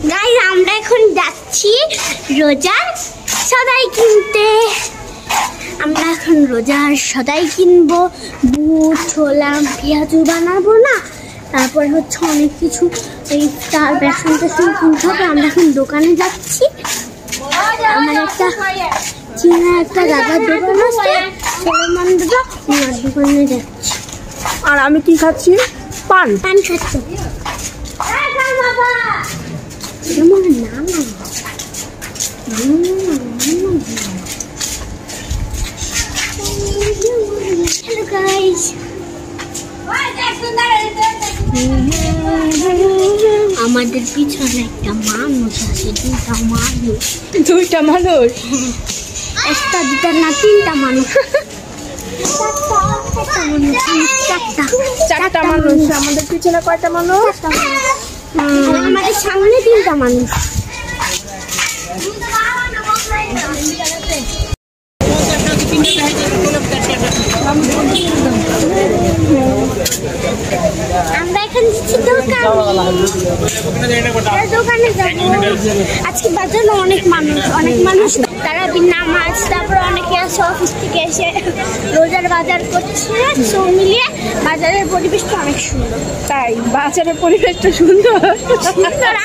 Guys আমরা এখন যাচ্ছি রোজার সদাই কিনতে। আমরা এখন রোজার সদাই কিনবো, বুট ছোলা পেঁয়াজু বানাবো না, তারপর হচ্ছে অনেক কিছু এই তার বেসন টেসন কিনতে হবে। আমরা এখন দোকানে যাচ্ছি। আমার একটা চীনা একটা দাদার দোকান আছে, ওনার দোকানে যাচ্ছি। আর আমি কি খাচ্ছি? পান খাচ্ছি। Hello guys. আমাদের পিছনে একটা মানুষ আছে, দুইটা মানুষ। একটা দুটা না তিনটা মানুষ, চারটা মানুষ। আমাদের পিছনে কয়টা মানুষ? আমাদের সামনে তিনটা মানুষ। আমরা এখন দোকানে যাবো। আজকে বাজারে অনেক মানুষ তারা নামাজ, তারপর অনেকে আছে অফিস থেকে এসে রোজার বাজার করছে। সব মিলিয়ে বাজারের পরিবেশটা অনেক সুন্দর। তাই বাজারের পরিবেশটা সুন্দর?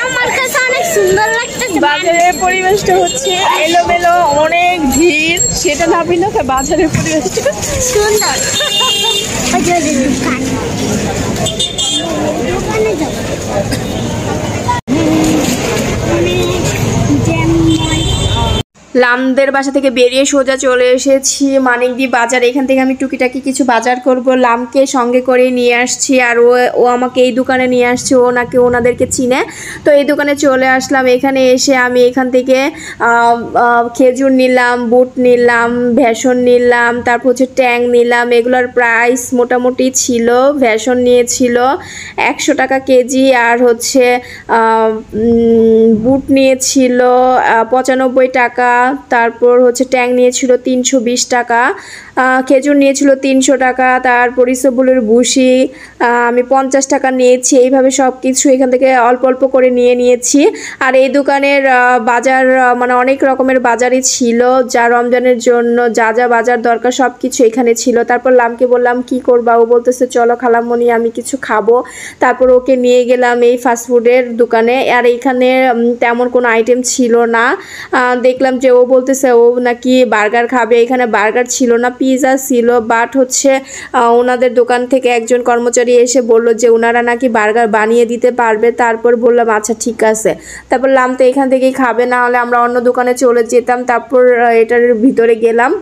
আমার কাছে অনেক সুন্দর লাগতেছে। বাজারের পরিবেশটা হচ্ছে এলোমেলো, অনেক ভিড়, সেটা না ভিন্ন বাজারের পরিবেশটা সুন্দর। দোকানে যাবো। লামদের বাসা থেকে বেরিয়ে সোজা চলে এসেছি মানিকদি বাজার। এখান থেকে আমি টুকিটাকি কিছু বাজার করব। লামকে সঙ্গে করে নিয়ে আসছি, আর ও আমাকে এই দোকানে নিয়ে আসছে। ও নাকি ওনাদেরকে চিনে, তো এই দোকানে চলে আসলাম। এখানে এসে আমি এখান থেকে খেজুর নিলাম, বুট নিলাম, ভেষণ নিলাম, তারপর হচ্ছে ট্যাং নিলাম। এগুলোর প্রাইস মোটামুটি ছিল, ভেষণ নিয়েছিল 100 টাকা কেজি, আর হচ্ছে বুট নিয়েছিল 95 টাকা, তারপর হচ্ছে ট্যাং নিয়েছিল 320 টাকা, খেজুর নিয়েছিল 300 টাকা, তারপর ইসবগুলের ভুসি আমি 50 টাকা নিয়েছি। এইভাবে সব কিছু এখান থেকে অল্প অল্প করে নিয়েছি। আর এই দোকানের বাজার মানে অনেক রকমের বাজারই ছিল, যা রমজানের জন্য যা যা বাজার দরকার সব কিছু এখানে ছিল। তারপর লামকে বললাম কি করবা, ও বলতেছে চলো খালামণি আমি কিছু খাবো। তারপর ওকে নিয়ে গেলাম এই ফাস্টফুডের দোকানে। আর এইখানে তেমন কোনো আইটেম ছিল না। দেখলাম যে ও বলতেছে ও নাকি বার্গার খাবে। এখানে বার্গার ছিল না, পিৎজা ছিল, বাট হচ্ছে ওনাদের দোকান থেকে একজন কর্মচারী এসে বলল যে ওনারা নাকি বার্গার বানিয়ে দিতে পারবে। তারপর বললাম আচ্ছা ঠিক আছে। তারপর লাম তো এখান থেকেই খাবে, না হলে আমরা অন্য দোকানে চলে যেতাম। তারপর এটার ভিতরে গেলাম,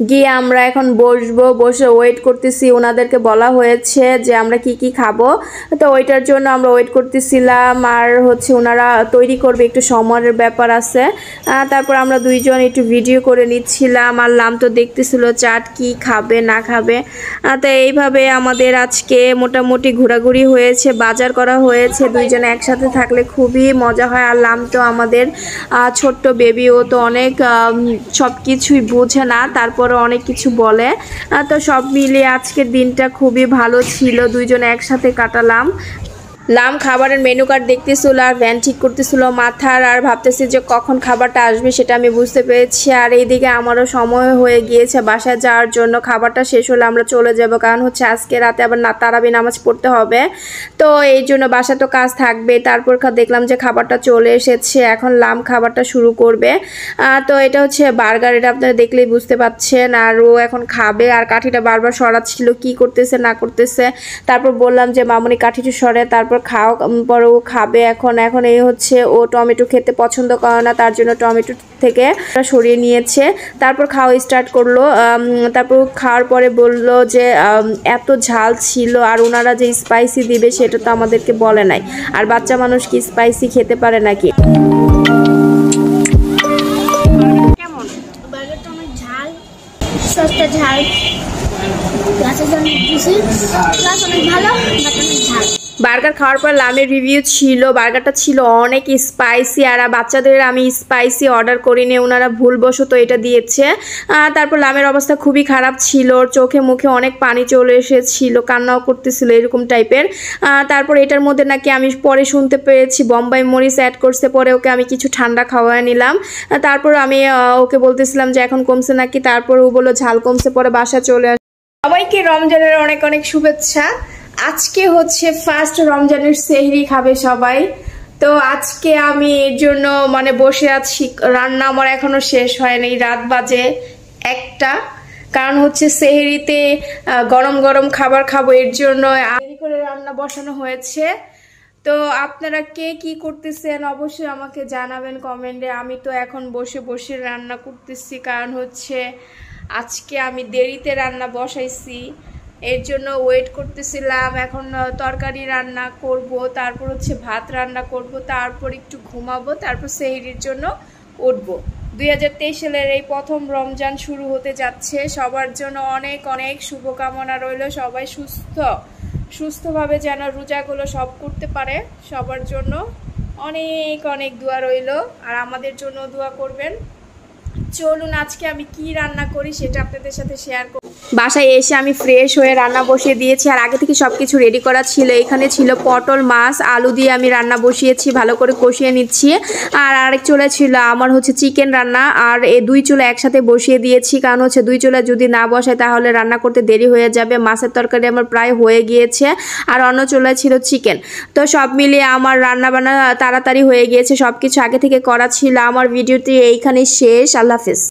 গিয়ে আমরা এখন বসবো। বসে ওয়েট করতেছি। ওনাদেরকে বলা হয়েছে যে আমরা কি কি খাবো, তো ওইটার জন্য আমরা ওয়েট করতেছিলাম। আর হচ্ছে ওনারা তৈরি করবে, একটু সময়ের ব্যাপার আছে। তারপর আমরা দুইজন একটু ভিডিও করে নিচ্ছিলাম। আর লাম তো দেখতেছিল চাট কি খাবে না খাবে। তো এইভাবে আমাদের আজকে মোটামুটি ঘোরাঘুরি হয়েছে, বাজার করা হয়েছে। দুইজনে একসাথে থাকলে খুবই মজা হয়। আর লাম তো আমাদের ছোট্ট বেবি, ও তো অনেক সব কিছুই বোঝে না, তারপর অনেক কিছু বলে। তো সব মিলিয়ে আজকের দিনটা খুবই ভালো ছিল, দুইজনে একসাথে কাটালাম। লাম খাবারের মেনু কার্ড দেখতেছিল আর ভ্যান ঠিক করতেছিল মাথার, আর ভাবতেছি যে কখন খাবারটা আসবে সেটা আমি বুঝতে পেরেছি। আর এইদিকে আমারও সময় হয়ে গিয়েছে বাসায় যাওয়ার জন্য। খাবারটা শেষ হলে আমরা চলে যাব, কারণ হচ্ছে আজকে রাতে আবার তারাবি নামাজ পড়তে হবে, তো এই জন্য বাসা তো কাজ থাকবে। তারপর দেখলাম যে খাবারটা চলে এসেছে, এখন লাম খাবারটা শুরু করবে। তো এটা হচ্ছে বার্গার, এটা আপনারা দেখলেই বুঝতে পাচ্ছেন। আর ও এখন খাবে, আর কাঠিটা বারবার সরাচ্ছিল কি করতেছে না করতেছে। তারপর বললাম যে মামুনি কাঠিটা সরে, তারপর খাও, পরে ও খাবে। এখন এই হচ্ছে ও টমেটো খেতে পছন্দ করে না, তার জন্য টমেটো থেকে সরিয়ে নিয়েছে। তারপর খাওয়া স্টার্ট করলো। তারপর খাওয়ার পরে বলল যে এত ঝাল ছিল, আর ওনারা যে স্পাইসি দিবে সেটা তো আমাদেরকে বলে নাই। আর বাচ্চা মানুষ কি স্পাইসি খেতে পারে নাকি? কেমন বার্গারটা? অনেক ঝাল, সসটা ঝাল, গ্লাসের জন্য অনেক ভালো, বাট অনেক ঝাল। বার্গার খাওয়ার পর লামের রিভিউ ছিল, বার্গারটা ছিল অনেক স্পাইসি, আর বাচ্চাদের আমি স্পাইসি অর্ডার করিনি, ওনারা ভুলবশত এটা দিয়েছে। তারপর লামের অবস্থা খুবই খারাপ ছিল, চোখে মুখে অনেক পানি চলে এসেছিল, কান্নাও করতেছিল এরকম টাইপের। তারপর এটার মধ্যে নাকি আমি পরে শুনতে পেরেছি বোম্বাই মরিচ অ্যাড করতে, পরে ওকে আমি কিছু ঠান্ডা খাওয়ায় নিলাম। তারপর আমি ওকে বলতেছিলাম যে এখন কমছে নাকি, তারপর ও বললো ঝাল কমছে, পরে বাসা চলে আসে। সবাইকে রমজানের অনেক অনেক শুভেচ্ছা। আজকে হচ্ছে ফার্স্ট রমজানের সেহরি খাবে সবাই, তো আজকে আমি এর জন্য মানে বসে আছি, রান্না আমার এখনো শেষ হয়নি, রাত বাজে 1টা, কারণ হচ্ছে সেহরিতে গরম গরম খাবার খাবো, এর জন্য দেরি করে রান্না বসানো হয়েছে। তো আপনারা কে কি করতেছেন অবশ্যই আমাকে জানাবেন কমেন্টে। আমি তো এখন বসে বসে রান্না করতেছি, কারণ হচ্ছে আজকে আমি দেরিতে রান্না বসাইছি, এর জন্য ওয়েট করতেছিলাম। এখন তরকারি রান্না করব, তারপর হচ্ছে ভাত রান্না করব, তারপর একটু ঘুমাবো, তারপর সেহরির জন্য উঠবো। 2023 সালের এই প্রথম রমজান শুরু হতে যাচ্ছে, সবার জন্য অনেক অনেক শুভকামনা রইল। সবাই সুস্থভাবে যেন রোজাগুলো সব করতে পারে, সবার জন্য অনেক অনেক দোয়া রইল, আর আমাদের জন্য দোয়া করবেন। চলুন আজকে আমি কি রান্না করি সেটা আপনাদের সাথে শেয়ার করব। বাসায় এসে আমি ফ্রেশ হয়ে রান্না বসিয়ে দিয়েছি, আর আগে থেকে সব কিছু রেডি করা ছিল। এখানে ছিল পটল, মাছ, আলু দিয়ে আমি রান্না বসিয়েছি, ভালো করে কষিয়ে নিচ্ছি। আর আরেক চুলা ছিল আমার হচ্ছে চিকেন রান্না, আর এই 2 চুলা একসাথে বসিয়ে দিয়েছি, কারণ হচ্ছে 2 চুলা যদি না বসায় তাহলে রান্না করতে দেরি হয়ে যাবে। মাছের তরকারি আমার প্রায় হয়ে গিয়েছে, আর অন্য চুলায় ছিল চিকেন। তো সব মিলিয়ে আমার রান্না বান্না তাড়াতাড়ি হয়ে গিয়েছে, সব কিছু আগে থেকে করা ছিল। আমার ভিডিওটি এইখানে শেষ। আল্লাহ হাফেজ।